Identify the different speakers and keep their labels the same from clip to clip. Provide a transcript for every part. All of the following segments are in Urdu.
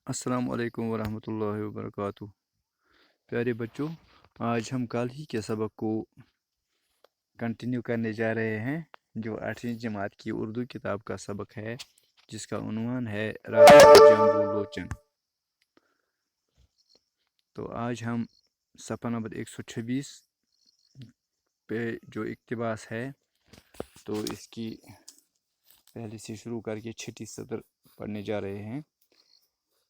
Speaker 1: السلام علیکم ورحمۃ اللہ وبرکاتہ۔ پیارے بچوں، آج ہم کل ہی کے سبق کو کنٹینیو کرنے جا رہے ہیں جو 8ویں جماعت کی اردو کتاب کا سبق ہے، جس کا عنوان ہے راجا جامبو لوچن۔ تو آج ہم صفحہ نمبر 126 پہ جو اقتباس ہے تو اس کی پہلے سے شروع کر کے چھٹی سطر پڑھنے جا رہے ہیں۔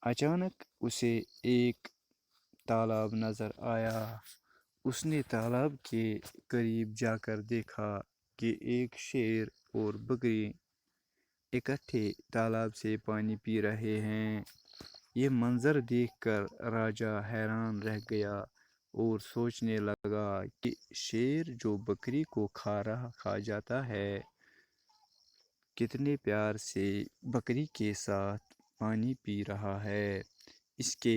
Speaker 1: اچانک اسے ایک تالاب نظر آیا۔ اس نے تالاب کے قریب جا کر دیکھا کہ ایک شیر اور بکری اکٹھے تالاب سے پانی پی رہے ہیں۔ یہ منظر دیکھ کر راجا حیران رہ گیا اور سوچنے لگا کہ شیر جو بکری کو کھا جاتا ہے، کتنے پیار سے بکری کے ساتھ پانی پی رہا ہے۔ اس کے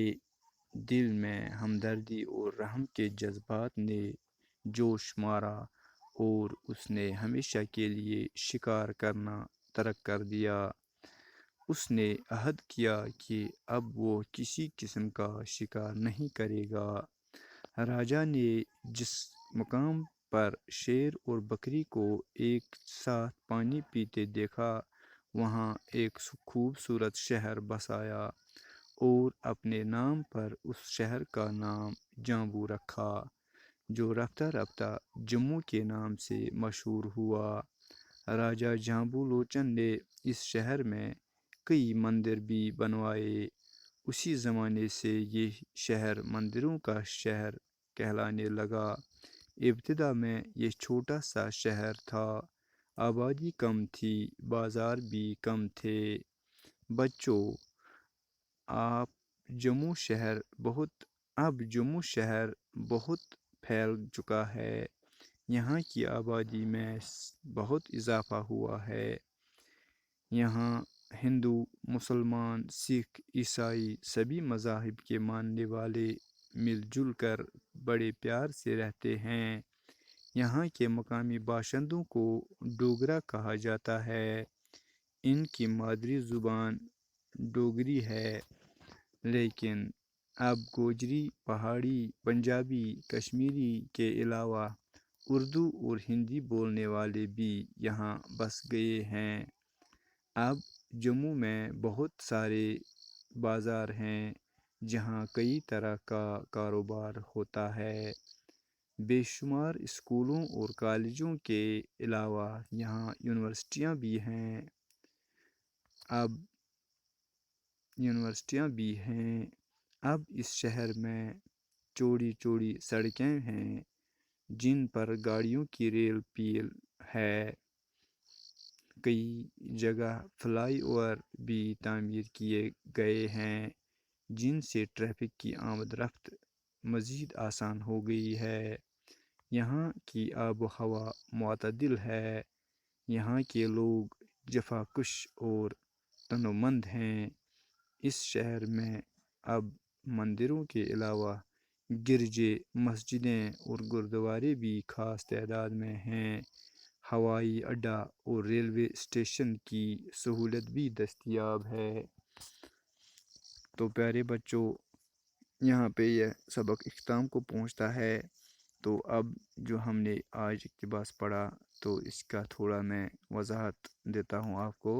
Speaker 1: دل میں ہمدردی اور رحم کے جذبات نے جوش مارا اور اس نے ہمیشہ کے لیے شکار کرنا ترک کر دیا۔ اس نے عہد کیا کہ اب وہ کسی قسم کا شکار نہیں کرے گا۔ راجا نے جس مقام پر شیر اور بکری کو ایک ساتھ پانی پیتے دیکھا، وہاں ایک خوبصورت شہر بسایا اور اپنے نام پر اس شہر کا نام جامبو رکھا، جو رفتہ رفتہ جموں کے نام سے مشہور ہوا۔ راجا جامبو لوچن نے اس شہر میں کئی مندر بھی بنوائے۔ اسی زمانے سے یہ شہر مندروں کا شہر کہلانے لگا۔ ابتدا میں یہ چھوٹا سا شہر تھا، آبادی کم تھی، بازار بھی کم تھے۔ بچوں، اب جموں شہر بہت پھیل چکا ہے۔ یہاں کی آبادی میں بہت اضافہ ہوا ہے۔ یہاں ہندو، مسلمان، سکھ، عیسائی سبھی مذاہب کے ماننے والے مل جل کر بڑے پیار سے رہتے ہیں۔ یہاں کے مقامی باشندوں کو ڈوگرا کہا جاتا ہے۔ ان کی مادری زبان ڈوگری ہے، لیکن اب گوجری، پہاڑی، پنجابی، کشمیری کے علاوہ اردو اور ہندی بولنے والے بھی یہاں بس گئے ہیں۔ اب جموں میں بہت سارے بازار ہیں جہاں کئی طرح کا کاروبار ہوتا ہے۔ بے شمار اسکولوں اور کالجوں کے علاوہ یہاں یونیورسٹیاں بھی ہیں۔ اب اس شہر میں چوڑی چوڑی سڑکیں ہیں جن پر گاڑیوں کی ریل پیل ہے۔ کئی جگہ فلائی اوور بھی تعمیر کیے گئے ہیں جن سے ٹریفک کی آمد رفت مزید آسان ہو گئی ہے۔ یہاں کی آب و ہوا معتدل ہے۔ یہاں کے لوگ جفاکش اور تنومند ہیں۔ اس شہر میں اب مندروں کے علاوہ گرجے، مسجدیں اور گرودوارے بھی خاص تعداد میں ہیں۔ ہوائی اڈہ اور ریلوے اسٹیشن کی سہولت بھی دستیاب ہے۔ تو پیارے بچوں، یہاں پہ یہ سبق اختتام کو پہنچتا ہے۔ تو اب جو ہم نے آج اقتباس پڑھا تو اس کا تھوڑا میں وضاحت دیتا ہوں آپ کو۔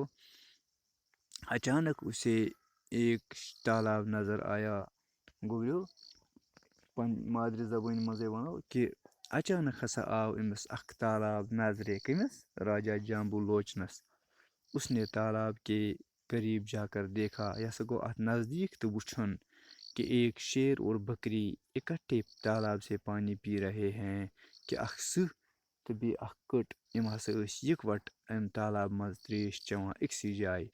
Speaker 1: اچانک اسے ایک تالاب نظر آیا۔ گویو مادری زبان مزے ونو کہ اچانک ہسا آو امس اخ تالاب نظرے کمس راجا جامبو لوچنس۔ اس نے تالاب کے قریب جا کر دیکھا، یا سگو ات نزدیک تو وچھن کہ ایک شیر اور بکری اکٹھے تالاب سے پانی پی رہے ہیں کہ اخ سہ تو بی اخ کٹ یم ہسا یکوٹ ام تالاب مز تریش چوان اکسی جائے۔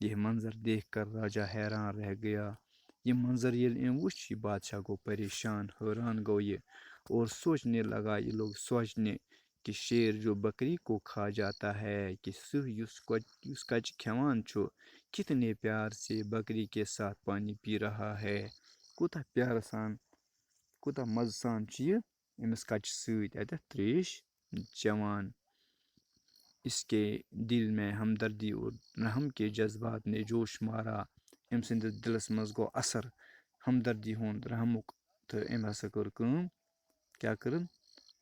Speaker 1: یہ منظر دیکھ کر راجا حیران رہ گیا۔ یہ منظر وچھ، یہ بادشاہ کو پریشان، حیران گو یہ اور سوچنے لگا، یہ لوگ سوچنے کہ شیر جو بکری کو کھا جاتا ہے، کہ سہ یس کچ کھیوان چھو کتنے پیار سے بکری کے ساتھ پانی پی رہا ہے۔ کوتا پیار سان، کوتا مز سان چھ امس کچ سۭتۍ اتھ تریش چوان۔ اس کے دل میں ہمدردی اور رحم کے جذبات نے جوش مارا۔ أمۍ سٕنٛدِس دِلَس منٛز گوٚو اثر ہمدردی ہُنٛد رحمُک تہٕ أمۍ ہسا کٔر کٲم کیا کٔرٕن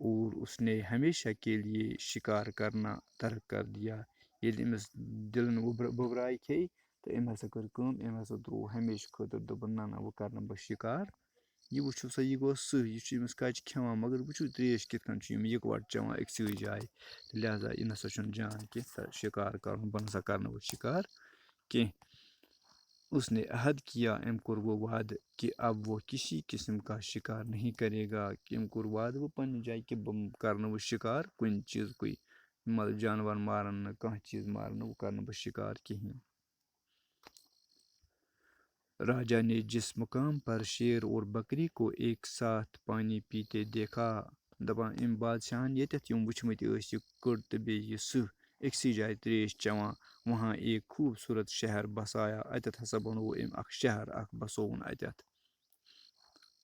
Speaker 1: اور اس نے ہمیشہ کے لیے شکار کرنا ترک کر دیا ییٚلہِ أمِس دِلَن بُبراے کھیٚیہِ تہٕ أمۍ ہسا کٔر کٲم أمۍ ہسا ترٛوو ہمیشہٕ خٲطرٕ دوٚپُن نہ نہ وۄنۍ کَرٕ نہٕ بہٕ شِکار یہِ وٕچھِو سا یہِ گوٚو سٕہہ یہِ چھُ أمِس کَچہِ کھٮ۪وان مگر وٕچھِو ترٛیش کِتھ کٔنۍ چھِ یِم یِکوَٹہٕ چٮ۪وان أکسٕے جایہِ لہذا یہِ نسا چھُنہٕ جان کینٛہہ تہٕ شِکار کَرُن بہٕ نسا کَرٕ نہٕ وۄنۍ شِکار کینٛہہ اس نے عہد کیا أمۍ کوٚر وۄنۍ وعدٕ کہ اب وہ کسی قسم کا شکار نہیں کرے گا کہ أمۍ کوٚر وعدٕ وۄنۍ پنٛنہِ جایہِ کہ بہٕ کَرٕ نہٕ وۄنۍ شِکار کُنہِ چیٖزکُے جانوَر مارن نہٕ کانٛہہ چیٖز مارن نہٕ وۄنۍ کَرٕ نہٕ بہٕ شِکار کِہیٖنۍ راجا نے جس مقام پر شیر اور بکری کو ایک ساتھ پانی پیتے دیکھا دپان أمۍ بادشاہن ییٚتٮ۪تھ یِم وٕچھمٕتۍ ٲسۍ یہِ کٔٹ تہٕ بیٚیہِ یہِ سٕہہ أکسٕے جایہِ ترٛیش چٮ۪وان وہاں ایک خوٗبصوٗرت شہر بسایا اَتٮ۪تھ ہسا بنوو أمۍ اکھ شہر اکھ بسووُن اَتٮ۪تھ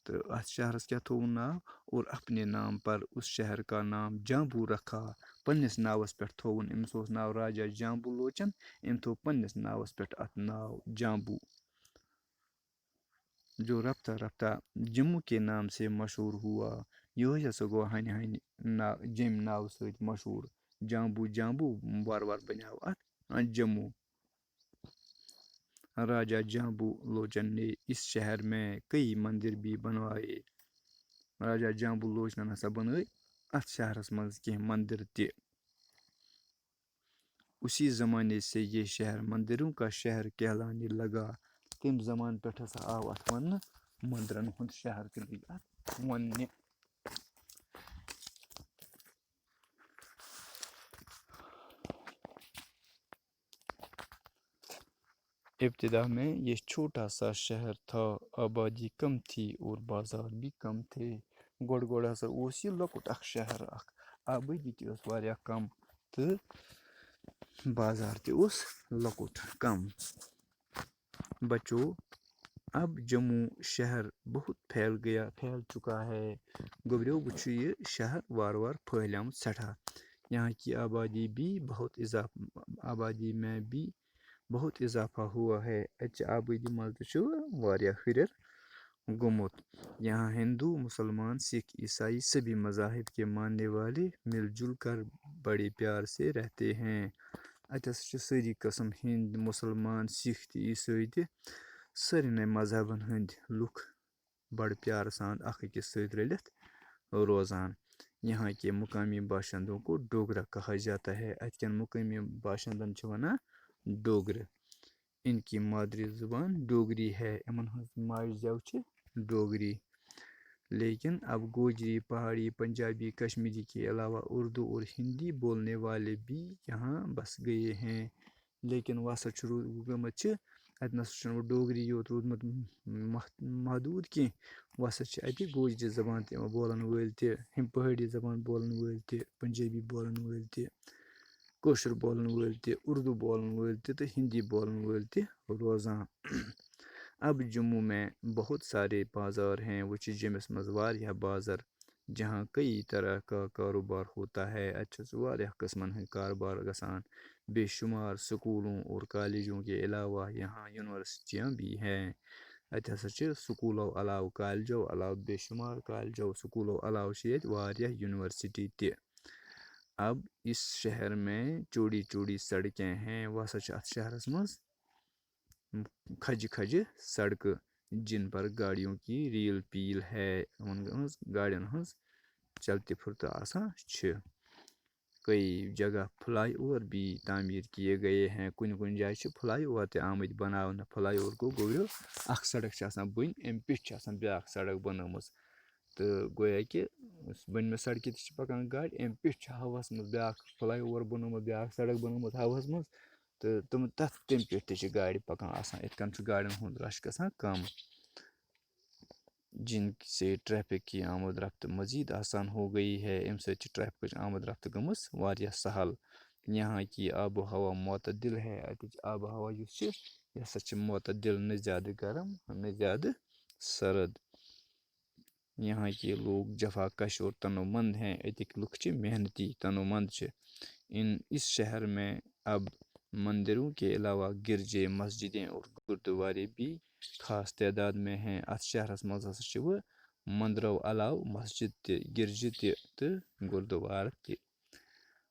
Speaker 1: تہٕ اَتھ شہرس کیٛاہ تھووُن ناو اور اپنے نام پر اس شہر کا نام جامبو رکھا پننِس ناوس پٮ۪ٹھ تھووُن أمِس اوس ناو راجا جامبو لوچن أمۍ تھوو پننِس ناوس پٮ۪ٹھ اَتھ ناو جامبو جو رفتہ رفتہ جموں کے نام سے مشہور ہوا یِہوے ہسا گوٚو ہنہِ ہنہِ جیٚمۍ ناوٕ سۭتۍ مشہوٗر جامبو جامبو وارٕ وارٕ بنیو اَتھ جموں راجا جامبو لوچن نے اس شہر میں کئی مندر بھی بنوائے راجا جامبو لوچنن ہسا بنٲے اَتھ شہرس منٛز کینٛہہ مندر تہِ اسی زمانے سے یہ شہر مندروں کا شہر کہلانے لگا تمہِ زمانہٕ پٮ۪ٹھ ہسا آو اَتھ وننہٕ مندرن ہُنٛد شہر تہِ لٔگۍ اَتھ وننہِ ابتدا میں یہ چھوٹا سا شہر تھا آبادی کم تھی اور بازار بھی کم تھے گۄڈٕ گۄڈٕ ہسا اوس یہِ لۄکُٹ اکھ شہر اکھ آبٲدی تہِ ٲس واریاہ کم تہٕ بازار تہِ اوس لۄکُٹ کم بچو اب جموں شہر بہت پھیل چکا ہے گوٚبریو وۄنۍ چھُ یہِ شہر وارٕ وارٕ پھہلیومُت سٮ۪ٹھاہ یہاں کی آبادی میں بھی بہت اضافہ ہوا ہے اَتچہِ آبٲدی منٛز تہِ چھُ واریاہ ہُریر گوٚمُت یہاں ہندو مسلمان سکھ عیسائی سبھی مذاہب کے ماننے والے مل جل کر بڑے پیار سے رہتے ہیں اَتہِ ہسا چھِ سٲری قٕسم ہِنٛدۍ مُسلمان سکھ تہِ عیسٲے تہِ سارنٕے مذہبن ہٕنٛدۍ لُکھ بڑٕ پیارٕ سان اکھ أکِس سۭتۍ رٔلِتھ روزان یہاں کے مقامی باشندوں کو ڈوگرا کہا جاتا ہے اَتہِ کٮ۪ن مقٲمی باشندن چھِ ونان ڈوگرٕ ان کی مادری زبان ڈوگری ہے یِمن ہٕنٛز ماجہِ زٮ۪و چھِ ڈوگری لیکن اب گوجری پہاڑی پنجابی کشمیری کے علاوہ اردو اور ہندی بولنے والے بھی یہاں بس گئے ہیں لیکن وۄنۍ ہسا چھُ گوٚمُت چھِ اَتہِ نسا چھُنہٕ وۄنۍ ڈوگری یوت روٗدمُت محدوٗد کینٛہہ وۄنۍ ہسا چھِ اَتہِ گوجری زبان تہِ بولن وٲلۍ تہِ پہٲڑی زبان بولن وٲلۍ تہِ پنجٲبی بولن وٲلۍ تہِ کٲشُر بولن وٲلۍ تہِ اردو بولن وٲلۍ تہِ تہٕ ہندی بولن وٲلۍ تہِ روزان اب جموں میں بہت سارے بازار ہیں وہ چھِ جیٚمِس منٛز واریاہ بازر جہاں کئی طرح کا کاروبار ہوتا ہے اَتہِ چھُ واریاہ قٕسمن ہٕنٛدۍ کاربار گژھان بے شمار سکولوں اور کالجوں کے علاوہ یہاں یونیورسٹیاں بھی ہیں اَتہِ ہسا چھِ سکوٗلو علاوٕ کالجو علاوٕ بے شمار کالجو سکوٗلو علاوٕ چھِ ییٚتہِ واریاہ یونیورسٹی تہِ اب اس شہر میں چوڑی چوڑی سڑکیں ہیں وہ ہسا چھِ اَتھ شہرس منٛز کھجہِ کھجہِ سڑکہٕ جن پر گاڑیوں کی ریل پیل ہے یِمن ہٕنٛز گاڑٮ۪ن ہٕنٛز چلتے پھرتے آسان چھِ کئی جگہ فلائی اوور بھی تعمیٖر کیے گئے ہیں کُنہِ کُنہِ جایہِ چھِ فلائی اوور تہِ آمٕتۍ بناونہٕ فلائی اوور گوٚو گوٚبریو اکھ سڑک چھِ آسان بٔنۍ اَمہِ پیٚٹھۍ چھِ آسان بیٛاکھ سڑک بنٲومٕژ تہٕ گویا کہِ بٔنمہِ سڑکہِ تہِ چھِ پکان گاڑِ اَمہِ پیٚٹھۍ چھِ ہواہس منٛز بیٛاکھ فلائی اوور بنومُت بیٛاکھ سڑک بنٲومٕژ ہواہس منٛز تہٕ تمہِ پیٚٹھۍ تہِ چھِ گاڑِ پکان آسان یِتھ کٔنۍ چھُ گاڑٮ۪ن ہُنٛد رش گژھان کم جن سے ٹریفک کی آمد رفت مزید آسان ہو گئی ہے اَمہِ سۭتۍ چھِ ٹریفکٕچ آمد رفت گٔمٕژ واریاہ سہل یہاں کی آب و ہوا معتدل ہے اَتِچ آب و ہوا یُس چھِ یہِ ہسا چھِ معتدل نہ زیادٕ گرم نہ زیادٕ سرد یہاں کے لوگ جفا کش اور تنو مند ہیں اَتِکۍ لُکھ چھِ محنتی تنو مند چھِ اس شہر میں اب مندروں کے علاوہ گرجے، مسجدیں اور گردوارے بھی خاص تعداد میں ہیں. اتھ شہرس مز ہسا چھ وۄنۍ مندرو علاوٕ مسجد تہِ، گرجہِ تہِ تہٕ گردوار تہِ.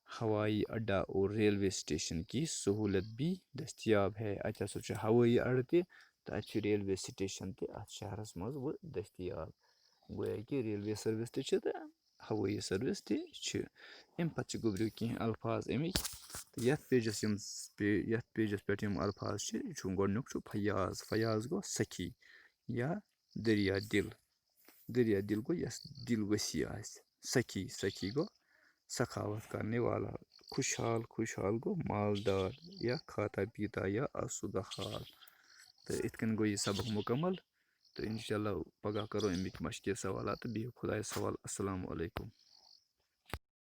Speaker 1: ہوائی اڈہ اور ریلوے اسٹیشن کی سہولت بھی دستیاب ہے. اتھ ہسا چھ ہوٲیی اڈٕ تہِ تہٕ اتھ چھ ریلوے سٹیشن تہِ اتھ شہرس مز وۄنۍ دستیاب. گویا کہ ریلوے سروس تہِ چھ تہٕ ہوٲیی سروس تہِ چھ. امہِ پتہٕ چھ گوٚبرِو کینٛہہ الفاظ امِکۍ تہٕ یتھ پیجس پٮ۪ٹھ یِم الفاظ چھِ. یہِ چھُ گۄڈنیُک چھُ فیاض. فیاض گوٚو سخی یا دریا دل. دریا دل گوٚو یس دل وسیع آسہِ. سخی، سخی گوٚو سخاوت کرنے والا. خوشحال، خوشحال گوٚو مالدار یا کھاتا پیتا یا آسودہ حال. تہٕ یِتھ کٔنۍ گوٚو یہِ سبق مکمل. تہٕ انشاءاللہ پگاہ کرو امیِکۍ مشقہِ سوالات تہٕ بِہِو خۄدایس حوالہٕ. السلام علیکم.